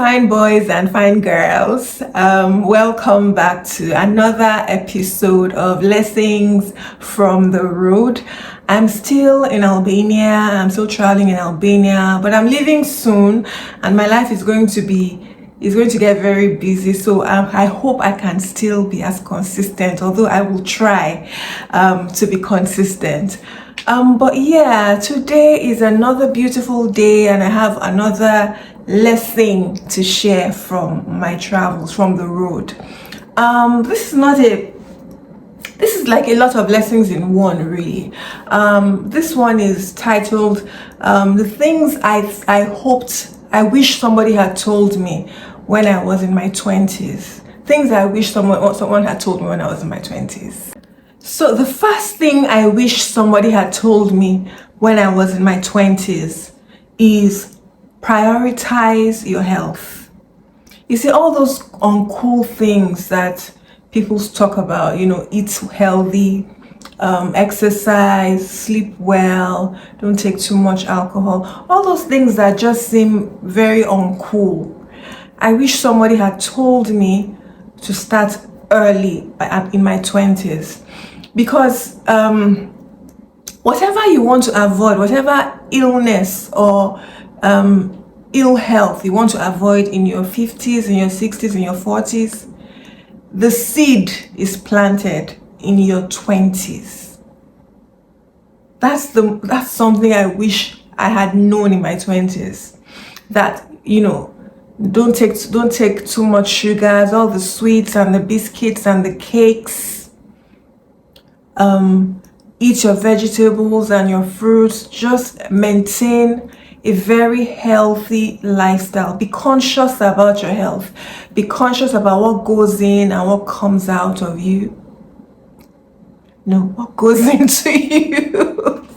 fine boys and fine girls. Welcome back to another episode of Lessons from the Road. I'm still in Albania. I'm still traveling in Albania, but I'm leaving soon, and my life is going to get very busy. So I hope I can still be as consistent, although I will try to be consistent. But yeah, today is another beautiful day, and I have another lesson to share from my travels from the road. This is like a lot of lessons in one, really. This one is titled the things I wish somebody had told me when I was in my 20s. Things I wish someone had told me when I was in my 20s. So the first thing I wish somebody had told me when I was in my 20s is prioritize your health. You see, all those uncool things that people talk about, eat healthy, exercise, sleep well, don't take too much alcohol, all those things that just seem very uncool. I wish somebody had told me to start early in my 20s, because whatever you want to avoid, whatever illness or ill health you want to avoid in your 50s, in your 60s, in your 40s, the seed is planted in your 20s. That's something I wish I had known in my 20s. That, don't take too much sugars, all the sweets and the biscuits and the cakes. Eat your vegetables and your fruits. Just maintain a very healthy lifestyle. Be conscious about your health. Be conscious about what goes in and what comes out of you. No, what goes into you.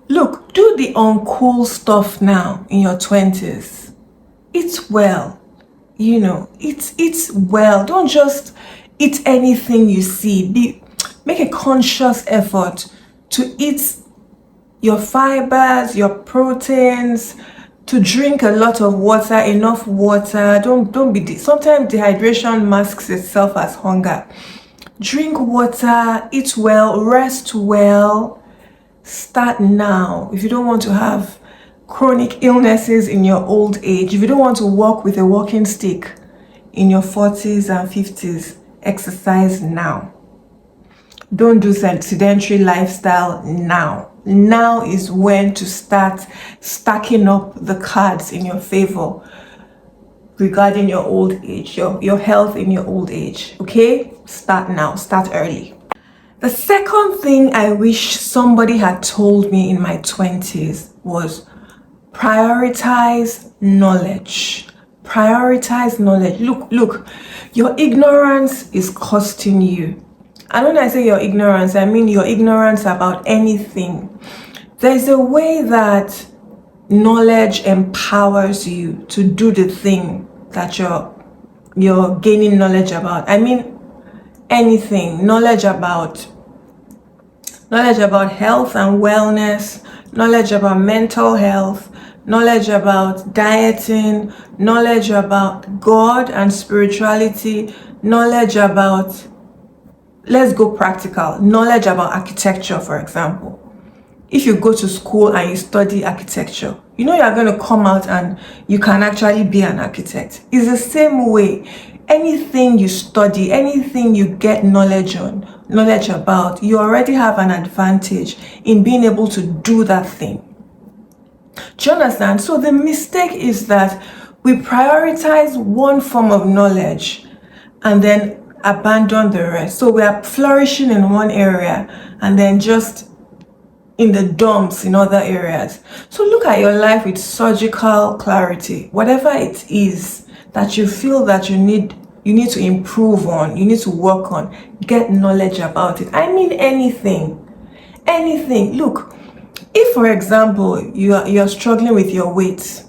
Look, do the uncool stuff now in your 20s. Eat well. Eat well. Don't just eat anything you see. Make a conscious effort to eat your fibers, your proteins, to drink a lot of water, enough water. Sometimes dehydration masks itself as hunger. Drink water, eat well, rest well. Start now. If you don't want to have chronic illnesses in your old age, if you don't want to walk with a walking stick in your 40s and 50s, exercise now. Don't do sedentary lifestyle now. Now is when to start stacking up the cards in your favor regarding your old age, your health in your old age. Okay? Start now. Start early. The second thing I wish somebody had told me in my 20s was prioritize knowledge. Prioritize knowledge. Look, your ignorance is costing you. And when I say your ignorance, I mean your ignorance about anything. There's a way that knowledge empowers you to do the thing that you're gaining knowledge about. I mean anything. Knowledge about health and wellness, knowledge about mental health, knowledge about dieting, knowledge about God and spirituality, knowledge about, let's go practical, knowledge about architecture, for example. If you go to school and you study architecture, you're going to come out and you can actually be an architect. It's the same way. Anything you study, anything you get knowledge about, you already have an advantage in being able to do that thing. Do you understand? So the mistake is that we prioritize one form of knowledge and then abandon the rest. So we are flourishing in one area and then just in the dumps in other areas. So look at your life with surgical clarity. Whatever it is that you feel that you need to improve on, you need to work on, get knowledge about it. I mean anything. Look, if for example you're struggling with your weight,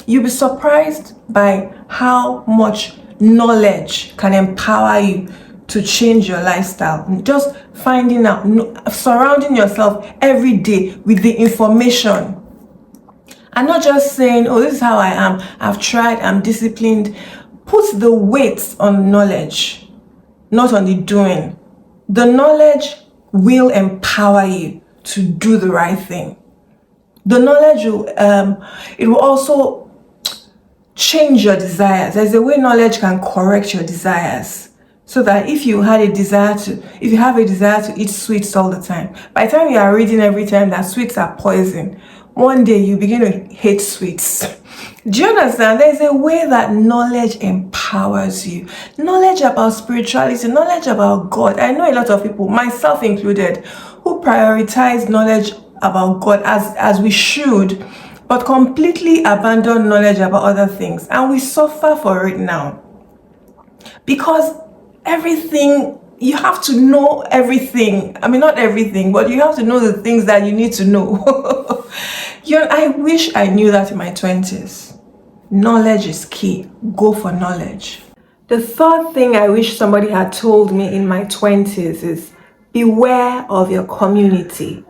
you'll be surprised by how much knowledge can empower you to change your lifestyle. Just finding out, surrounding yourself every day with the information And not just saying, oh, this is how I am, I've tried, I'm disciplined. Put the weight on knowledge, not on the doing. The knowledge will empower you to do the right thing. The knowledge will, it will also change your desires. There's a way knowledge can correct your desires. So that if you have a desire to eat sweets all the time, by the time you are reading every time that sweets are poison, one day you begin to hate sweets. Do you understand? There's a way that knowledge empowers you. Knowledge about spirituality, knowledge about God. I know a lot of people, myself included, who prioritize knowledge about God as we should, but completely abandon knowledge about other things. And we suffer for it now. Because everything, you have to know everything. I mean, not everything, but you have to know the things that you need to know. I wish I knew that in my 20s. Knowledge is key. Go for knowledge. The third thing I wish somebody had told me in my 20s is beware of your community.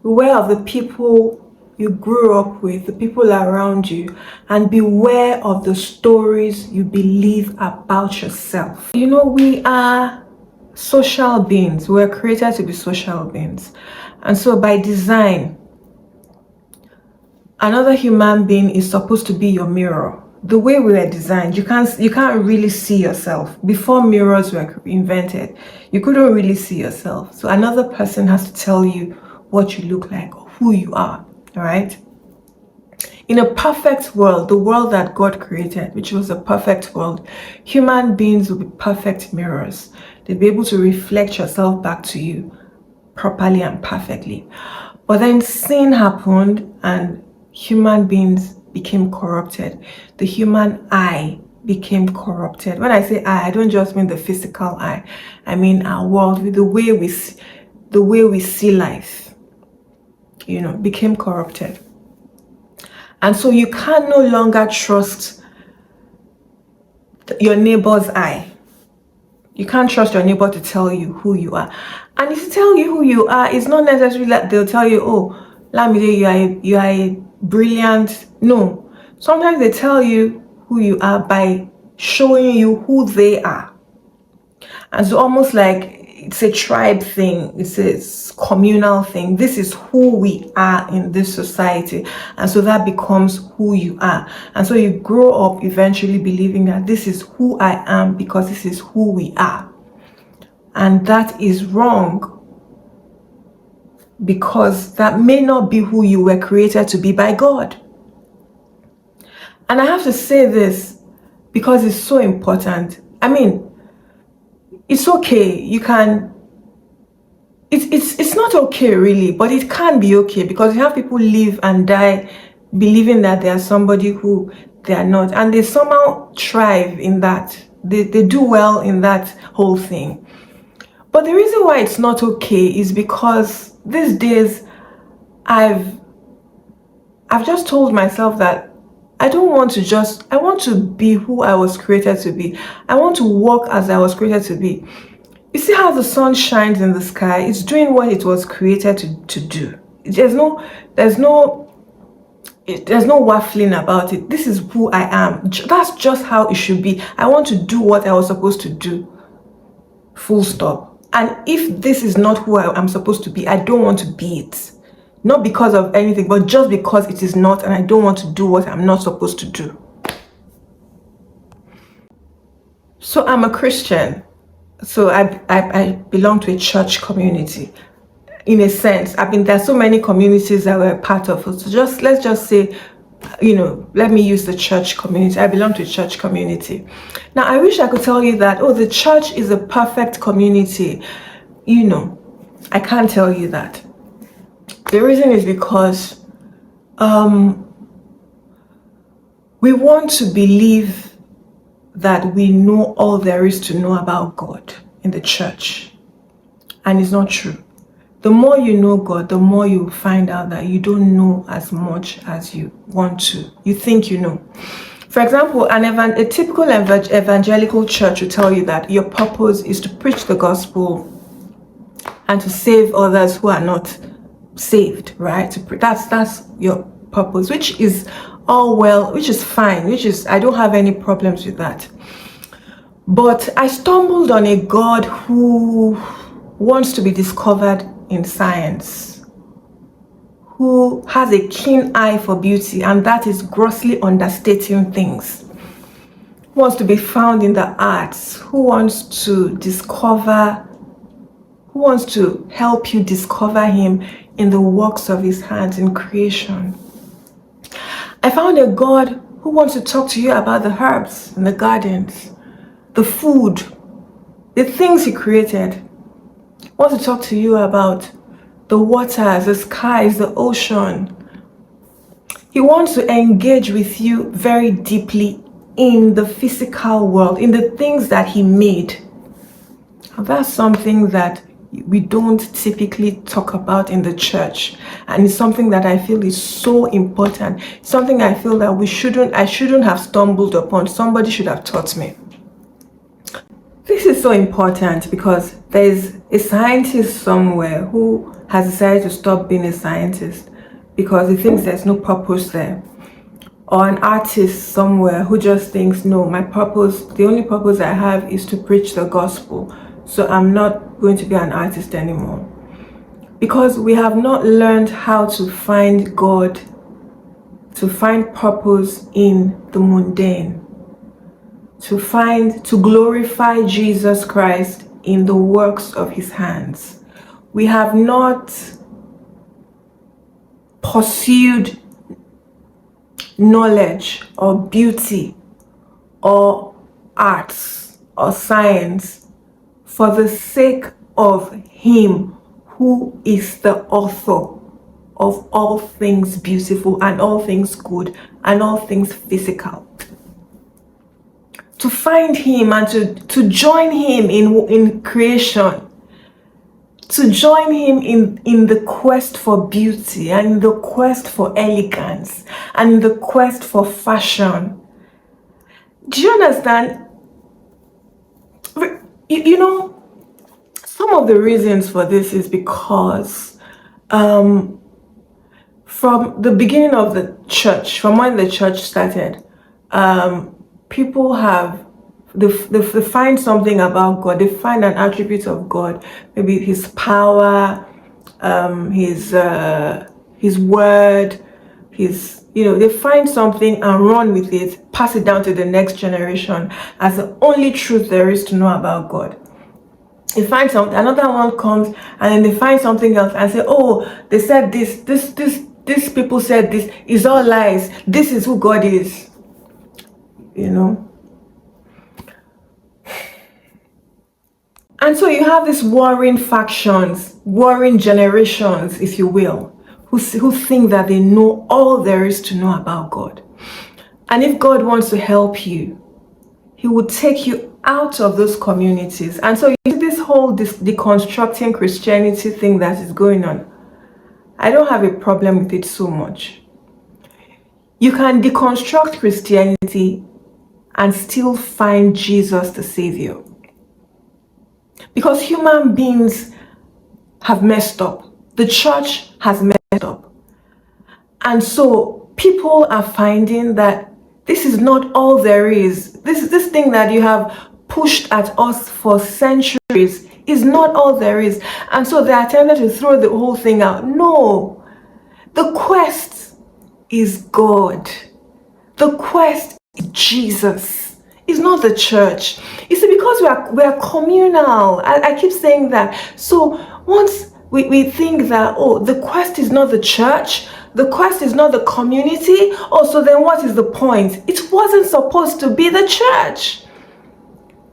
Beware of the people you grew up with, the people around you, and beware of the stories you believe about yourself. You know, we are social beings. We're created to be social beings. And so by design, another human being is supposed to be your mirror. The way we were designed, you can't really see yourself. Before mirrors were invented, you couldn't really see yourself. So another person has to tell you what you look like or who you are. All right. In a perfect world, the world that God created, which was a perfect world, human beings will be perfect mirrors. They'll be able to reflect yourself back to you properly and perfectly. But then sin happened and human beings became corrupted. The human eye became corrupted. When I say eye, I don't just mean the physical eye. I mean our world, with the way we see life. Became corrupted. And so you can no longer trust your neighbor's eye. You can't trust your neighbor to tell you who you are. And if they tell you who you are, it's not necessarily that they'll tell you, oh, Lamide, you are a brilliant. No. Sometimes they tell you who you are by showing you who they are. And so almost like it's a tribe thing, it's a communal thing. This is who we are in this society. And so that becomes who you are. And so you grow up eventually believing that this is who I am because this is who we are. And that is wrong, because that may not be who you were created to be by God. And I have to say this because it's so important. I mean, it's okay. You can. It's not okay really, but it can be okay, because you have people live and die believing that they are somebody who they are not, and they somehow thrive in that. They do well in that whole thing. But the reason why it's not okay is because these days I've just told myself that I want to be who I was created to be. I want to walk as I was created to be. You see how the sun shines in the sky? It's doing what it was created to do. There's no waffling about it. This is who I am. That's just how it should be. I want to do what I was supposed to do. Full stop. And if this is not who I'm supposed to be, I don't want to be it. Not because of anything, but just because it is not, and I don't want to do what I'm not supposed to do. So I'm a Christian. So I belong to a church community. In a sense, there's so many communities that we're part of. So let's just say, let me use the church community. I belong to a church community. Now, I wish I could tell you that, the church is a perfect community. I can't tell you that. The reason is because we want to believe that we know all there is to know about God in the church. And it's not true. The more you know God, the more you find out that you don't know as much as you want to. You think you know. For example, a typical evangelical church will tell you that your purpose is to preach the gospel and to save others who are not saved, right? That's your purpose, which is all well, which is fine, I don't have any problems with that. But I stumbled on a God who wants to be discovered in science, who has a keen eye for beauty, and that is grossly understating things. Who wants to be found in the arts, who wants to help you discover him in the works of his hands in creation. I found a God who wants to talk to you about the herbs in the gardens, the food, the things he created. He wants to talk to you about the waters, the skies, the ocean. He wants to engage with you very deeply in the physical world, in the things that he made. And that's something that we don't typically talk about in the church, and it's something that I feel is so important, something I feel that I shouldn't have stumbled upon. Somebody should have taught me. This is so important because there's a scientist somewhere who has decided to stop being a scientist because he thinks there's no purpose there, or an artist somewhere who just thinks, no, my purpose, the only purpose I have is to preach the gospel, so I'm not going to be an artist anymore. Because we have not learned how to find God, to find purpose in the mundane, to glorify Jesus Christ in the works of his hands. We have not pursued knowledge or beauty or arts or science for the sake of him who is the author of all things beautiful and all things good and all things physical. To find him and to join him in creation, to join him in the quest for beauty and in the quest for elegance and in the quest for fashion. Do you understand? You know, some of the reasons for this is because from the beginning of the church, from when the church started, people they find something about God. They find an attribute of God, maybe his power, his word, they find something and run with it, pass it down to the next generation as the only truth there is to know about God. They find something, another one comes, and then they find something else and say, oh, they said this people said this, is all lies. This is who God is. And so you have these warring factions, warring generations, if you will, who think that they know all there is to know about God. And if God wants to help you, he will take you out of those communities. And so you see this whole deconstructing Christianity thing that is going on. I don't have a problem with it so much. You can deconstruct Christianity and still find Jesus the Savior. Because human beings have messed up. The church has messed up. And so people are finding that this is not all there is. This thing that you have pushed at us for centuries is not all there is. And so they attempted to throw the whole thing out. No. The quest is God. The quest is Jesus. It's not the church. You see, because we are communal. I keep saying that. So once we think that, oh, the quest is not the church, the quest is not the community, oh, so then what is the point? It wasn't supposed to be the church.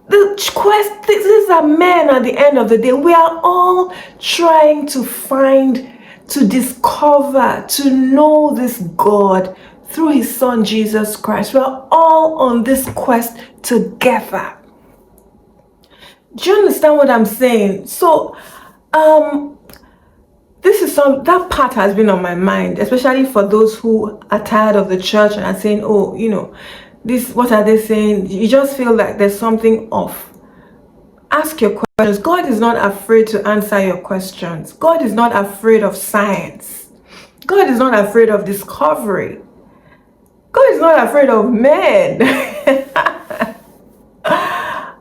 The quest, these are men at the end of the day. We are all trying to find, to discover, to know this God through his son Jesus Christ. We are all on this quest together. Do you understand what I'm saying? So this is that part has been on my mind, especially for those who are tired of the church and are saying, oh, this, what are they saying? You just feel like there's something off. Ask your questions. God is not afraid to answer your questions. God is not afraid of science. God is not afraid of discovery. God is not afraid of men.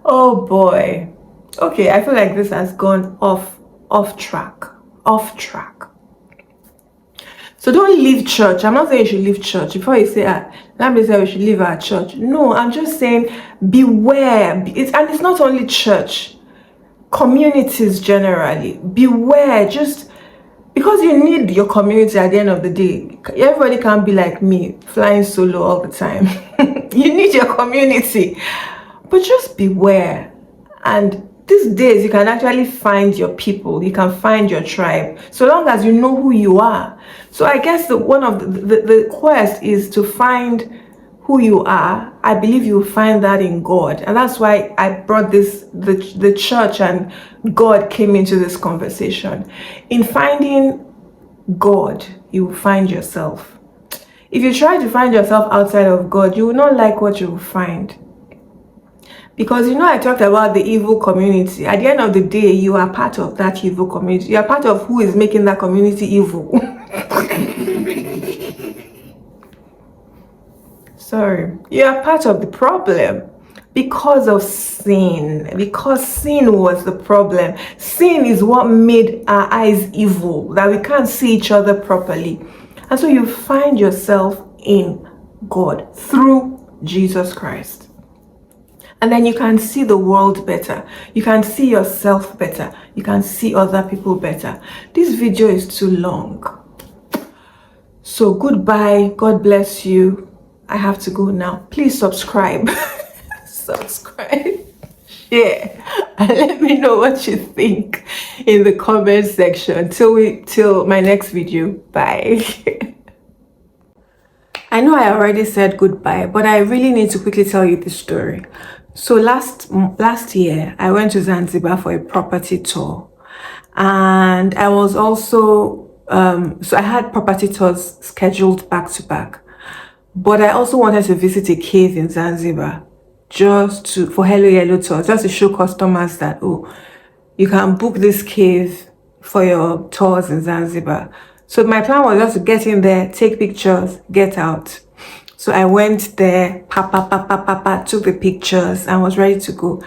Oh boy. Okay, I feel like this has gone off track. Off track. So don't leave church. I'm not saying you should leave church. Before you say, let me say we should leave our church. No, I'm just saying beware. And it's not only church. Communities generally. Beware. Just because you need your community at the end of the day. Everybody can't be like me, flying solo all the time. You need your community. But just beware. And these days, you can actually find your people. You can find your tribe. So long as you know who you are. So I guess one of the quest is to find who you are. I believe you'll find that in God. And that's why I brought the church and God came into this conversation. In finding God, you will find yourself. If you try to find yourself outside of God, you will not like what you will find. Because I talked about the evil community. At the end of the day, you are part of that evil community. You are part of who is making that community evil. Sorry. You are part of the problem because of sin. Because sin was the problem. Sin is what made our eyes evil, that we can't see each other properly. And so you find yourself in God through Jesus Christ. And then you can see the world better. You can see yourself better. You can see other people better. This video is too long. So goodbye. God bless you. I have to go now. Please subscribe. Subscribe. Share. And let me know what you think in the comment section. Till my next video. Bye. I know I already said goodbye, but I really need to quickly tell you this story. So last year, I went to Zanzibar for a property tour. And I was also, so I had property tours scheduled back to back. But I also wanted to visit a cave in Zanzibar for Hello Yellow tours, just to show customers that, you can book this cave for your tours in Zanzibar. So my plan was just to get in there, take pictures, get out. So I went there, took the pictures and was ready to go.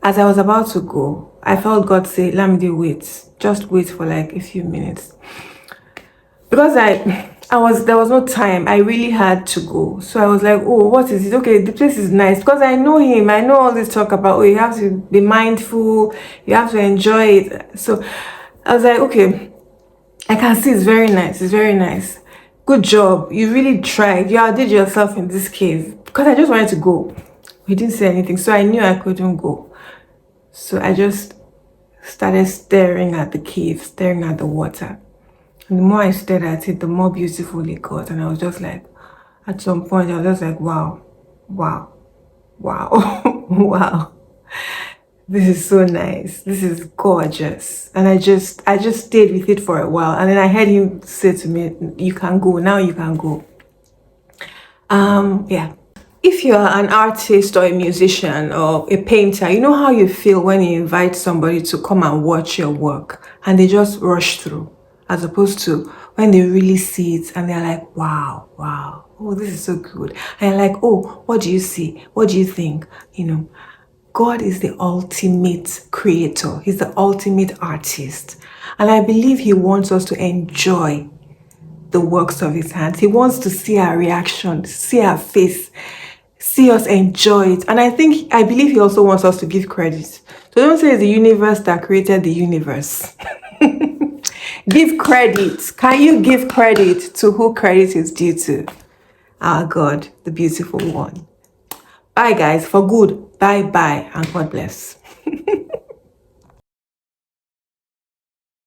As I was about to go, I felt God say, Lamide, wait. Just wait for like a few minutes. Because there was no time. I really had to go. So I was like, what is it? Okay, the place is nice. Because I know him. I know all this talk about, you have to be mindful. You have to enjoy it. So I was like, okay, I can see it's very nice. It's very nice. Good job. You really tried. You outdid yourself in this cave. Because I just wanted to go. He didn't say anything. So I knew I couldn't go. So I just started staring at the cave, staring at the water. And the more I stared at it, the more beautiful it got. And I was just like, at some point, I was just like, wow, wow, wow, wow. This is so nice. This is gorgeous. And I just stayed with it for a while. And then I heard him say to me, you can go. Now you can go. Yeah. If you're an artist or a musician or a painter, you know how you feel when you invite somebody to come and watch your work and they just rush through, as opposed to when they really see it and they're like, wow, wow, oh, this is so good. And you're like, oh, what do you see? What do you think? God is the ultimate creator. He's the ultimate artist. And I believe he wants us to enjoy the works of his hands. He wants to see our reaction, see our face, see us enjoy it. And I believe he also wants us to give credit. So don't say it's the universe that created the universe. Give credit. Can you give credit to who credit is due to? Our God, the beautiful one. Bye guys, for good. Bye and God bless.